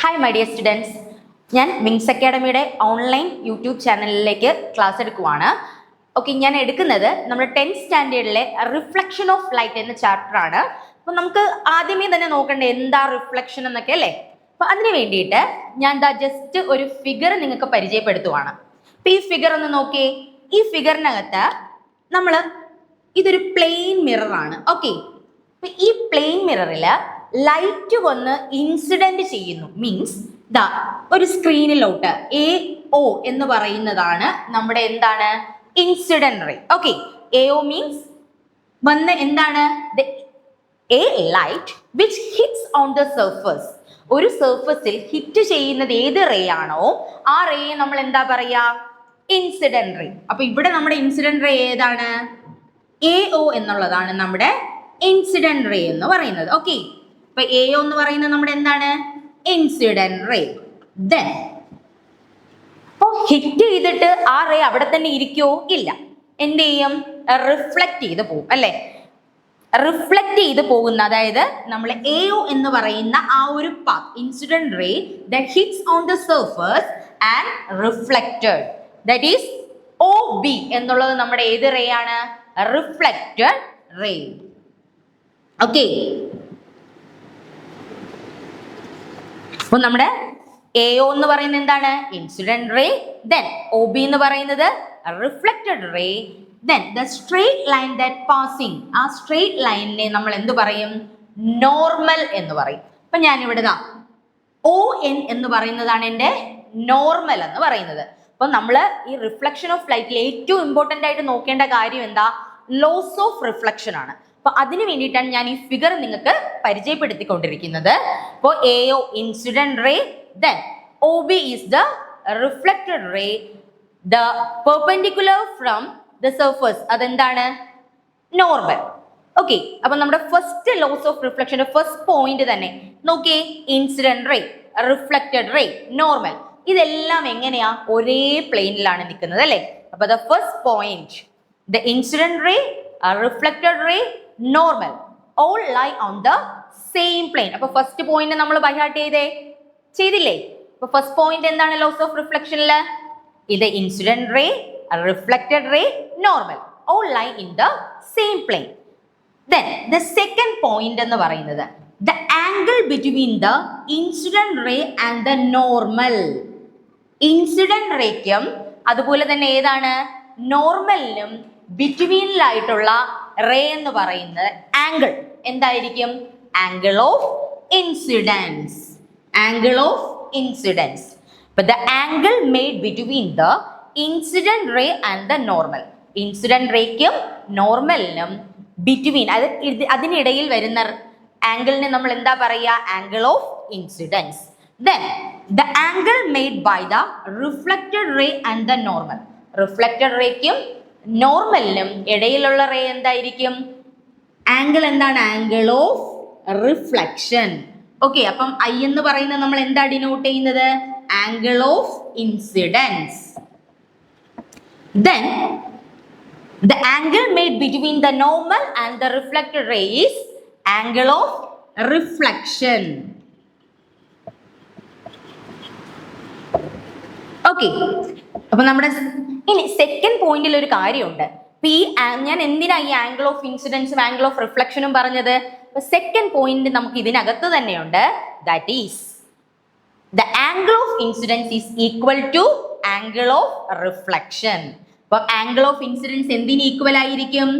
Hi my dear students, ഞാൻ wings അക്കാഡമിയുടെ online YouTube ചാനലിലേക്ക് class എടുക്കുവാണ്. Okay, ഞാൻ എടുക്കുന്നത് നമ്മുടെ 10th സ്റ്റാൻഡേർഡിലെ റിഫ്ലക്ഷൻ ഓഫ് ലൈറ്റ് എന്ന ചാപ്റ്ററാണ്. അപ്പോൾ നമുക്ക് ആദ്യമേ തന്നെ നോക്കണ്ടേ എന്താ റിഫ്ലക്ഷൻ എന്നൊക്കെ അല്ലേ. അപ്പോൾ അതിന് വേണ്ടിയിട്ട് ഞാൻ ജസ്റ്റ് ഒരു ഫിഗർ നിങ്ങൾക്ക് പരിചയപ്പെടുത്തുവാണ്. അപ്പോൾ ഈ ഫിഗർ ഒന്ന് നോക്കിയേ. ഈ ഫിഗറിനകത്ത് ഇതൊരു പ്ലെയിൻ മിററാണ്. ഓക്കെ, അപ്പൊ ഈ പ്ലെയിൻ മിററിൽ ലൈറ്റ് വന്ന് ഇൻസിഡന്റ് ചെയ്യുന്നു. മീൻസ് ഒരു സ്ക്രീനിലോട്ട് AO എന്ന് പറയുന്നതാണ് നമ്മുടെ എന്താണ് incident ray. Okay, AO means വന്ന് എന്താണ് a light which hits on the surface. ഒരു സർഫസിൽ ഹിറ്റ് ചെയ്യുന്നത് ഏത് റേ ആണോ ആ റേയെ നമ്മൾ എന്താ പറയാ, ഇൻസിഡന്റ് റേ. അപ്പൊ ഇവിടെ നമ്മുടെ ഇൻസിഡന്റ് റേ ഏതാണ്? AO എന്നുള്ളതാണ് നമ്മുടെ ഇൻസിഡന്റ് റേ എന്ന് പറയുന്നത്. ഓക്കെ, അപ്പൊ AO എന്ന് പറയുന്നത് നമ്മുടെ എന്താണ് ഇൻസിഡന്റ് റേ. ദെൻ ഹിറ്റ് ചെയ്തിട്ട് ആ റേ അവിടെ തന്നെ ഇരിക്കോ? ഇല്ല. എന്ത് ചെയ്യും? റിഫ്ലക്ട് ചെയ്ത് പോകും അല്ലെ. റിഫ്ലക്ട് ചെയ്ത് പോകുന്ന, അതായത് നമ്മൾ AO എന്ന് പറയുന്ന ആ ഒരു path incident ray that hits on the surface and reflected, that is OB എന്നുള്ളത് നമ്മുടെ ഏത് റേ ആണ്? Reflected ray. ഓക്കെ, അപ്പൊ നമ്മുടെ AO എന്ന് പറയുന്നത് എന്താണ്? Incident ray. ദെൻ OB എന്ന് പറയുന്നത് reflected ray. Then the straight line that passing, ആ സ്ട്രെയിറ്റ് ലൈനിനെ നമ്മൾ എന്ത് പറയും? നോർമൽ എന്ന് പറയും. അപ്പൊ ഞാൻ ഇവിടെ ON എന്ന് പറയുന്നതാണ് എൻ്റെ നോർമൽ എന്ന് പറയുന്നത്. അപ്പൊ നമ്മൾ ഈ റിഫ്ലക്ഷൻ ഓഫ് ലൈറ്റിൽ ഏറ്റവും ഇമ്പോർട്ടൻ്റ് ആയിട്ട് നോക്കേണ്ട കാര്യം എന്താ? ലോസ് ഓഫ് റിഫ്ലക്ഷൻ ആണ്. അപ്പൊ അതിന് വേണ്ടിയിട്ടാണ് ഞാൻ ഈ ഫിഗർ നിങ്ങൾക്ക് പരിചയപ്പെടുത്തിക്കൊണ്ടിരിക്കുന്നത്. അപ്പോൾ AO incident ray, then OB is the reflected ray, the perpendicular from the surface അതെന്താണ്? നോർമൽ. ഓക്കെ, അപ്പൊ നമ്മുടെ ഫസ്റ്റ് ലോസ് ഓഫ് റിഫ്ലക്ഷന്റെ ഫസ്റ്റ് പോയിന്റ് തന്നെ നോക്കിയേ. Incident ray, reflected ray, normal, ഇതെല്ലാം എങ്ങനെയാ? ഒരേ പ്ലെയിനിലാണ് നിൽക്കുന്നത് അല്ലെ. അപ്പൊ the first point, the incident ray, reflected ray, normal, all lie on the same plane. അപ്പൊ ഫസ്റ്റ് പോയിന്റ് നമ്മൾ ബൈ ഹാർട്ട് ചെയ്തില്ലേ? അപ്പൊ ഫസ്റ്റ് പോയിന്റ് എന്താണ് ലോസ് ഓഫ് റിഫ്ലക്ഷനില്? ഇത് incident ray, reflected ray, normal, all lie in the same plane. Then the second point എന്ന് പറയുന്നത് the angle between the incident ray and the normal. Incident റേക്കും അതുപോലെ തന്നെ ഏതാണ് നോർമലിനും ബിറ്റ്വീനിലായിട്ടുള്ള റേ എന്ന് പറയുന്നത് ആംഗിൾ എന്തായിരിക്കും? Angle of incidents. Angle of incidents. But the angle made between the incident ray and the normal. Incident റേക്കും നോർമലിനും ബിറ്റ്വീൻ, അതിനിടയിൽ വരുന്ന ആംഗിളിനെ നമ്മൾ എന്താ പറയുക? Angle of incidence. Then the angle made by the reflected ray and the normal. Reflected റേക്കും നോർമലിനും ഇടയിലുള്ള റേ എന്തായിരിക്കും? ആംഗിൾ എന്താണ്? Angle of reflection. ഓക്കെ, അപ്പം I എന്ന് പറയുന്നത് നമ്മൾ എന്താ ഡിനോട്ട് ചെയ്യുന്നത്? Angle of incidence. Then the angle made between the normal and the reflected ray is angle of reflection. Okay, അപ്പൊ നമ്മുടെ ഇനി സെക്കൻഡ് പോയിന്റിൽ ഒരു കാര്യമുണ്ട്. ഞാൻ എന്തിനാ ഈ ആംഗിൾ ഓഫ് ഇൻസിഡൻസും ആംഗിൾ ഓഫ് റിഫ്ലക്ഷനും പറഞ്ഞത്? സെക്കൻഡ് പോയിന്റ് നമുക്ക് ഇതിനകത്ത് തന്നെയുണ്ട്. That is the angle of incidence is equal to angle of reflection. അപ്പൊ ആംഗിൾ ഓഫ് ഇൻസിഡൻസ് എന്തിന് ഈക്വൽ ആയിരിക്കും?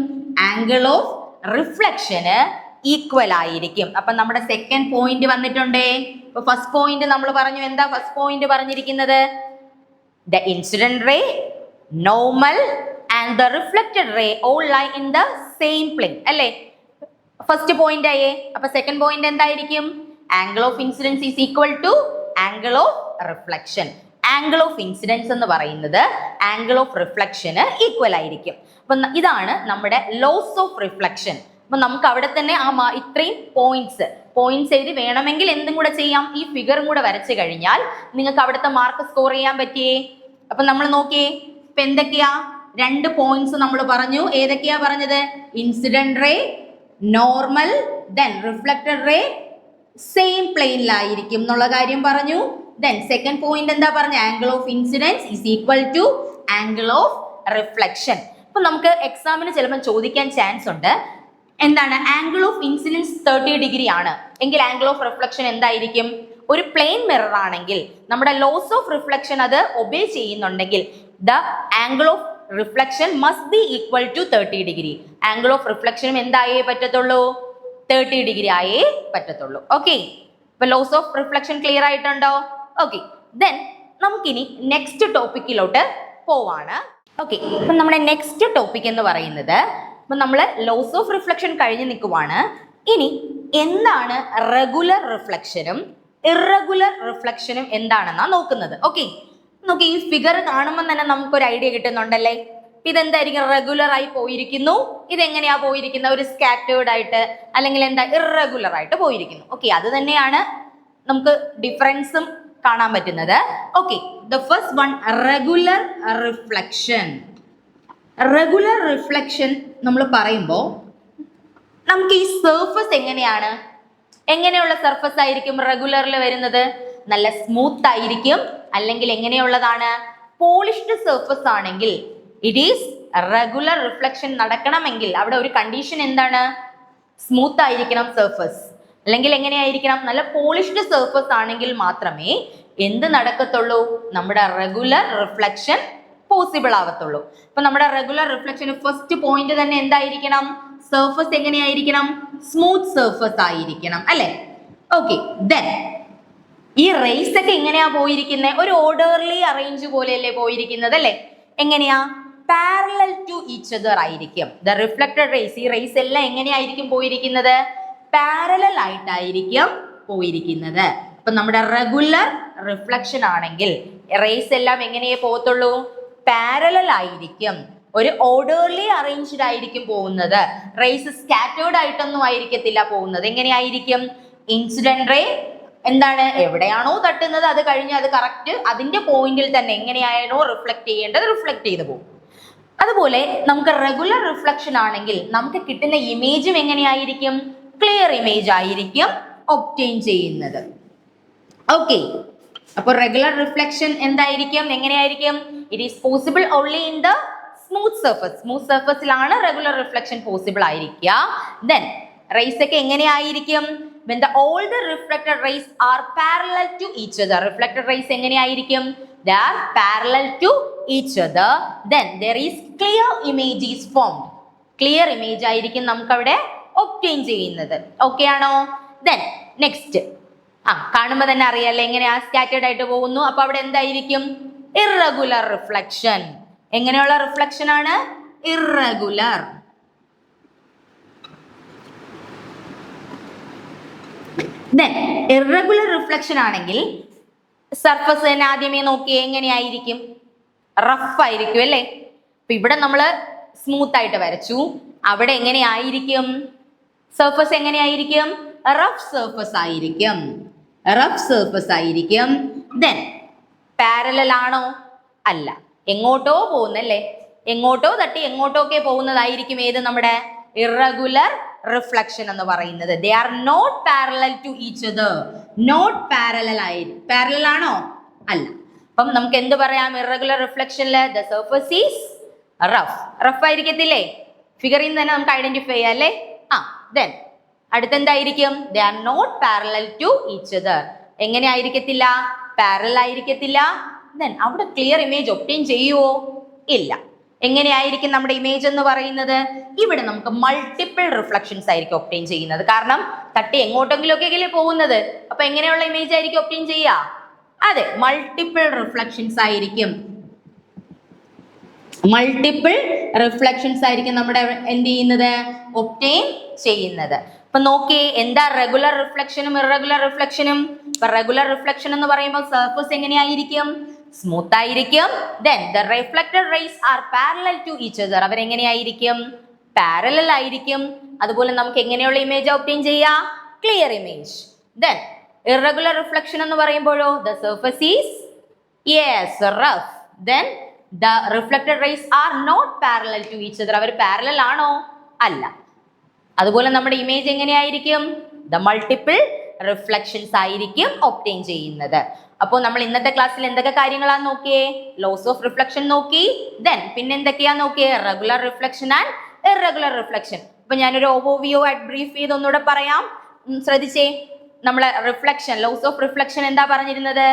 ആംഗിൾ ഓഫ് റിഫ്ലക്ഷന് ഈക്വൽ ആയിരിക്കും. അപ്പൊ നമ്മുടെ സെക്കൻഡ് പോയിന്റ് വന്നിട്ടുണ്ടേ. അപ്പൊ ഫസ്റ്റ് പോയിന്റ് നമ്മൾ പറഞ്ഞു, എന്താ ഫസ്റ്റ് പോയിന്റ് പറഞ്ഞിരിക്കുന്നത്? The incident ray, normal and the reflected ray all lie in the same plane അല്ലേ. ഫസ്റ്റ് പോയിന്റ് ആയേ. അപ്പൊ സെക്കൻഡ് പോയിന്റ് എന്തായിരിക്കും? Angle of incidence is equal to angle of reflection. Angle of incidence എന്ന് പറയുന്നത് angle of റിഫ്ലക്ഷന് equal ആയിരിക്കും. അപ്പൊ ഇതാണ് നമ്മുടെ ലോസ് ഓഫ് റിഫ്ലക്ഷൻ. അപ്പൊ നമുക്ക് അവിടെ തന്നെ ഇത്രയും പോയിന്റ്സ് എഴുതി വേണമെങ്കിൽ എന്തും കൂടെ ചെയ്യാം, ഈ ഫിഗറും കൂടെ വരച്ചു കഴിഞ്ഞാൽ നിങ്ങൾക്ക് അവിടുത്തെ മാർക്ക് സ്കോർ ചെയ്യാൻ പറ്റിയേ. അപ്പൊ നമ്മൾ നോക്കിയേ, ഇപ്പൊ എന്തൊക്കെയാ? 2 പോയിന്റ്സ് നമ്മൾ പറഞ്ഞു. ഏതൊക്കെയാ പറഞ്ഞത്? Incident ray, normal, then reflected ray, same പ്ലെയിനിലായിരിക്കും എന്നുള്ള കാര്യം പറഞ്ഞു. ദെൻ സെക്കൻഡ് പോയിന്റ് എന്താ പറഞ്ഞ, angle of incidence is equal to angle of reflection. അപ്പൊ നമുക്ക് എക്സാമിന് ചിലപ്പോൾ ചോദിക്കാൻ ചാൻസ് ഉണ്ട്, എന്താണ് ആംഗിൾ ഓഫ് ഇൻസിഡൻസ് 30 ഡിഗ്രി ആണ് എങ്കിൽ ആംഗിൾ ഓഫ് റിഫ്ലക്ഷൻ എന്തായിരിക്കും? ഒരു പ്ലെയിൻ മിറർ ആണെങ്കിൽ നമ്മുടെ ലോസ് ഓഫ് റിഫ്ലക്ഷൻ അത് ഒബേ ചെയ്യുന്നുണ്ടെങ്കിൽ the angle of reflection must be equal to 30 degree. Angle of റിഫ്ലക്ഷനും എന്തായേ പറ്റത്തുള്ളൂ? 30 ഡിഗ്രി ആയേ പറ്റത്തുള്ളൂ. ഓക്കെ, ഇപ്പൊ ലോസ് ഓഫ് റിഫ്ലക്ഷൻ ക്ലിയർ ആയിട്ടുണ്ടോ? ഓക്കെ, ദെൻ നമുക്കിനി നെക്സ്റ്റ് ടോപ്പിക്കിലോട്ട് പോവാണ്. ഓക്കെ, ഇപ്പൊ നമ്മുടെ നെക്സ്റ്റ് ടോപ്പിക് എന്ന് പറയുന്നത്, ഇപ്പൊ നമ്മൾ ലോസ് ഓഫ് റിഫ്ലക്ഷൻ കഴിഞ്ഞ് നിൽക്കുവാണ്. ഇനി എന്താണ് റെഗുലർ റിഫ്ലക്ഷനും ഇറഗുലർ റിഫ്ലക്ഷനും എന്താണെന്നാ നോക്കുന്നത്. ഓക്കെ, നോക്കി ഈ ഫിഗർ കാണുമ്പോൾ തന്നെ നമുക്കൊരു ഐഡിയ കിട്ടുന്നുണ്ടല്ലേ. ഇതെന്തായിരിക്കും? റെഗുലർ ആയി പോയിരിക്കുന്നു. ഇതെങ്ങനെയാ പോയിരിക്കുന്നത്? ഒരു സ്കാറ്റേർഡ് ആയിട്ട്, അല്ലെങ്കിൽ എന്താ ഇറഗുലർ ആയിട്ട് പോയിരിക്കുന്നു. ഓക്കെ, അത് തന്നെയാണ് നമുക്ക് ഡിഫറൻസും കാണാൻ പറ്റുന്നത്. Okay, the first one, regular reflection. Regular reflection നമ്മൾ പറയുമ്പോൾ നമുക്ക് ഈ സർഫസ് എങ്ങനെയുള്ള സർഫസ് ആയിരിക്കും റെഗുലറിൽ വരുന്നത്? നല്ല സ്മൂത്ത് ആയിരിക്കും, അല്ലെങ്കിൽ എങ്ങനെയുള്ളതാണ്? പോളിഷ്ഡ് സർഫസ് ആണെങ്കിൽ ഇറ്റ് ഈസ് റെഗുലർ റിഫ്ലക്ഷൻ നടക്കണമെങ്കിൽ അവിടെ ഒരു കണ്ടീഷൻ എന്താണ്? സ്മൂത്ത് ആയിരിക്കണം സർഫസ്, അല്ലെങ്കിൽ എങ്ങനെയായിരിക്കണം? നല്ല പോളിഷ്ഡ് സർഫസ് ആണെങ്കിൽ മാത്രമേ എന്ത് നടക്കത്തുള്ളൂ? നമ്മുടെ റെഗുലർ റിഫ്ലക്ഷൻ പോസിബിൾ ആവത്തുള്ളൂ. അപ്പൊ നമ്മുടെ റെഗുലർ റിഫ്ലക്ഷന് ഫസ്റ്റ് പോയിന്റ് തന്നെ എന്തായിരിക്കണം? സർഫസ് എങ്ങനെയായിരിക്കണം? സ്മൂത്ത് സർഫസ് ആയിരിക്കണം, അല്ലെ? ഓക്കെ, ദെൻ ഈ റേസ് ഒക്കെ എങ്ങനെയാ പോയിരിക്കുന്നത്? ഒരു ഓർഡർലി അറേഞ്ച് പോലെയല്ലേ പോയിരിക്കുന്നത്, അല്ലെ? എങ്ങനെയാ? പാരലൽ ടു ഈച്ച് അതർ ആയിരിക്കും ദ റിഫ്ലക്റ്റഡ് റേസ്. ഈ റേസ് എല്ലാം എങ്ങനെയായിരിക്കും പോയിരിക്കുന്നത്? പാരലൽ ആയിട്ടായിരിക്കും പോയിരിക്കുന്നത്. അപ്പൊ നമ്മുടെ റെഗുലർ റിഫ്ലക്ഷൻ ആണെങ്കിൽ റേസ് എല്ലാം എങ്ങനെയേ പോകത്തുള്ളൂ? പാരലൽ ആയിരിക്കും, ഒരു ഓർഡർലി അറേഞ്ച്ഡ് ആയിരിക്കും പോകുന്നത്. റേസ് സ്കാറ്റേർഡ് ആയിട്ടൊന്നും ആയിരിക്കത്തില്ല പോകുന്നത്. എങ്ങനെയായിരിക്കും? ഇൻസിഡന്റ് റേ എന്താണ്, എവിടെയാണോ തട്ടുന്നത് അത് കഴിഞ്ഞ് അത് കറക്റ്റ് അതിന്റെ പോയിന്റിൽ തന്നെ എങ്ങനെയാണോ റിഫ്ലക്ട് ചെയ്യേണ്ടത് റിഫ്ലക്ട് ചെയ്ത് പോകും. അതുപോലെ നമുക്ക് റെഗുലർ റിഫ്ലക്ഷൻ ആണെങ്കിൽ നമുക്ക് കിട്ടുന്ന ഇമേജും എങ്ങനെയായിരിക്കും? ക്ലിയർ ഇമേജ് ആയിരിക്കും ഒബ്റ്റെയിൻ ചെയ്യുന്നത്. ഓക്കെ, അപ്പൊ റെഗുലർ റിഫ്ലക്ഷൻ എന്തായിരിക്കും? എങ്ങനെയായിരിക്കും? It is possible only in the smooth surface. Smooth സർഫസിലാണ് റെഗുലർ റിഫ്ലക്ഷൻ പോസിബിൾ ആയിരിക്കുക. ദെൻ റേസ് ഒക്കെ എങ്ങനെയായിരിക്കും? when all the reflected rays are parallel to each other. reflected rays എങ്ങനെയായിരിക്കും? they are parallel to each other, then there is clear image is formed. clear image ആയിരിക്കും നമുക്ക് അവിടെ obtain ചെയ്യുന്നത്. Okay ആണോ? then next, കാണുമ്പോൾ തന്നെ അറിയാലോ എങ്ങനെയാ സ്കാറ്റേർഡ് ആയിട്ട് പോകുന്നു. അപ്പൊ അവിടെ എന്തായിരിക്കും? Irregular reflection. എങ്ങനെയുള്ള റിഫ്ലക്ഷൻ ആണ്? ഇറഗുലർ. ദെൻ ഇറഗുലർ റിഫ്ലക്ഷൻ ആണെങ്കിൽ സർഫസ് തന്നെ ആദ്യമേ നോക്കിയേ എങ്ങനെയായിരിക്കും? റഫ് ആയിരിക്കും, അല്ലേ? അപ്പൊ ഇവിടെ നമ്മൾ സ്മൂത്ത് ആയിട്ട് വരച്ചു, അവിടെ എങ്ങനെയായിരിക്കും? സർഫസ് എങ്ങനെയായിരിക്കും? റഫ് സർഫസ് ആയിരിക്കും, റഫ് സർഫസ് ആയിരിക്കും. ദെൻ പാരലൽ ആണോ? അല്ല, എങ്ങോട്ടോ പോകുന്നല്ലേ, എങ്ങോട്ടോ തട്ടി എങ്ങോട്ടോക്കെ പോകുന്നതായിരിക്കും ഏത്? നമ്മുടെ ഇറഗുലർ റിഫ്ലക്ഷൻ എന്ന് പറയുന്നത്. They are not parallel to each other. Not parallel parallel ആണോ? അല്ല. അപ്പം നമുക്ക് എന്ത് പറയാം? ഇറഗുലർ റിഫ്ലക്ഷനില് the surface is rough. Rough ആയിരിക്കത്തില്ലേ? ഫിഗറിൽ നിന്ന് തന്നെ നമുക്ക് ഐഡന്റിഫൈ ചെയ്യാം, അല്ലേ? ദെൻ അടുത്തെന്തായിരിക്കും? They are not parallel to each other. എങ്ങനെ ആയിരിക്കത്തില്ല? പാരലൽ ആയിരിക്കത്തില്ല. ദെൻ അവിടെ ക്ലിയർ ഇമേജ് ഒബ്റ്റെയിൻ ചെയ്യുവോ? ഇല്ല. എങ്ങനെയായിരിക്കും നമ്മുടെ ഇമേജ് എന്ന് പറയുന്നത്? ഇവിടെ നമുക്ക് മൾട്ടിപ്പിൾ റിഫ്ലക്ഷൻസ് ആയിരിക്കും ഒബ്റ്റെയിൻ ചെയ്യുന്നത്. കാരണം തട്ടി എങ്ങോട്ടെങ്കിലും ഒക്കെ പോകുന്നത്. അപ്പൊ എങ്ങനെയുള്ള ഇമേജ് ആയിരിക്കും ഒബ്റ്റെയിൻ ചെയ്യുക? അതെ, മൾട്ടിപ്പിൾ റിഫ്ലക്ഷൻസ് ആയിരിക്കും. മൾട്ടിപ്പിൾ റിഫ്ലക്ഷൻസ് ആയിരിക്കും നമ്മുടെ എന്ത് ചെയ്യുന്നത്? ഒബ്റ്റെയിൻ ചെയ്യുന്നത്. അപ്പൊ നോക്കിയേ, എന്താ റെഗുലർ റിഫ്ലക്ഷനും ഇറഗുലർ റിഫ്ലക്ഷനും? ഇപ്പൊ റെഗുലർ റിഫ്ലക്ഷൻ എന്ന് പറയുമ്പോൾ സർഫസ് എങ്ങനെയായിരിക്കും? സ്മൂത്ത് ആയിരിക്കും. Then the reflected rays are parallel to each other. അവരെങ്ങനെയായിരിക്കും? പാരലൽ ആയിരിക്കും. അതുപോലെ നമുക്ക് എങ്ങനെയുള്ള ഇമേജ് ഒബ്റ്റെയിൻ ചെയ്യാം? Clear image. Then irregular reflection എന്ന് പറയുമ്പോഴോ the surface is rough. Then the reflected rays are not parallel to each other. അവർ parallel ആണോ? അല്ല. അതുപോലെ നമ്മുടെ ഇമേജ് എങ്ങനെയായിരിക്കും? ദ മൾട്ടിപ്പിൾ റിഫ്ലക്ഷൻസ് ആയിരിക്കും ഒബ്റ്റെയിൻ ചെയ്യുന്നത്. അപ്പോൾ നമ്മൾ ഇന്നത്തെ ക്ലാസ്സിൽ എന്തൊക്കെ കാര്യങ്ങളാണ് നോക്കിയേ? ലോസ് ഓഫ് റിഫ്ലക്ഷൻ നോക്കി, ദെൻ പിന്നെ എന്തൊക്കെയാ നോക്കിയേ? Regular reflection and irregular reflection. അപ്പൊ ഞാനൊരു ഓവർവ്യൂ ആയിട്ട് ബ്രീഫ് ചെയ്ത് ഒന്നുകൂടെ പറയാം. ശ്രദ്ധിച്ചേ, നമ്മളെ റിഫ്ലക്ഷൻ, ലോസ് ഓഫ് റിഫ്ലക്ഷൻ എന്താ പറഞ്ഞിരുന്നത്?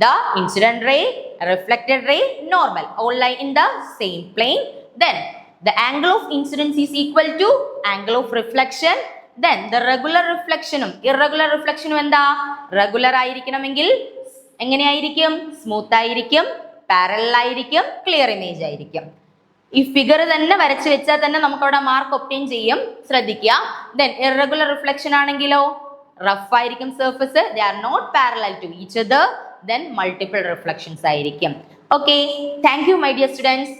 The incident ray, reflected ray, normal, all lie in the same plane. Then the angle of incidence is equal to angle of reflection. Then the regular reflection irregular reflection എന്താ? Regular ആയിരിക്കണമെങ്കിൽ എങ്ങനെയായിരിക്കും? Smooth ആയിരിക്കും, parallel ആയിരിക്കും, clear image ആയിരിക്കും. ഈ figure തന്നെ വരച്ച് വെച്ചാൽ തന്നെ നമുക്ക് അവിടെ മാർക്ക് ഒബ്റ്റെയിൻ ചെയ്യും. ശ്രദ്ധിക്കുക. ദെൻ ഇറഗുലർ റിഫ്ലക്ഷൻ ആണെങ്കിലോ റഫ് ആയിരിക്കും surface, they are not parallel to each other, then multiple reflections ആയിരിക്കും. Okay, thank you my dear students.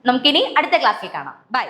നമുക്കിനി അടുത്ത ക്ലാസ്സിൽ കാണാം. ബൈ.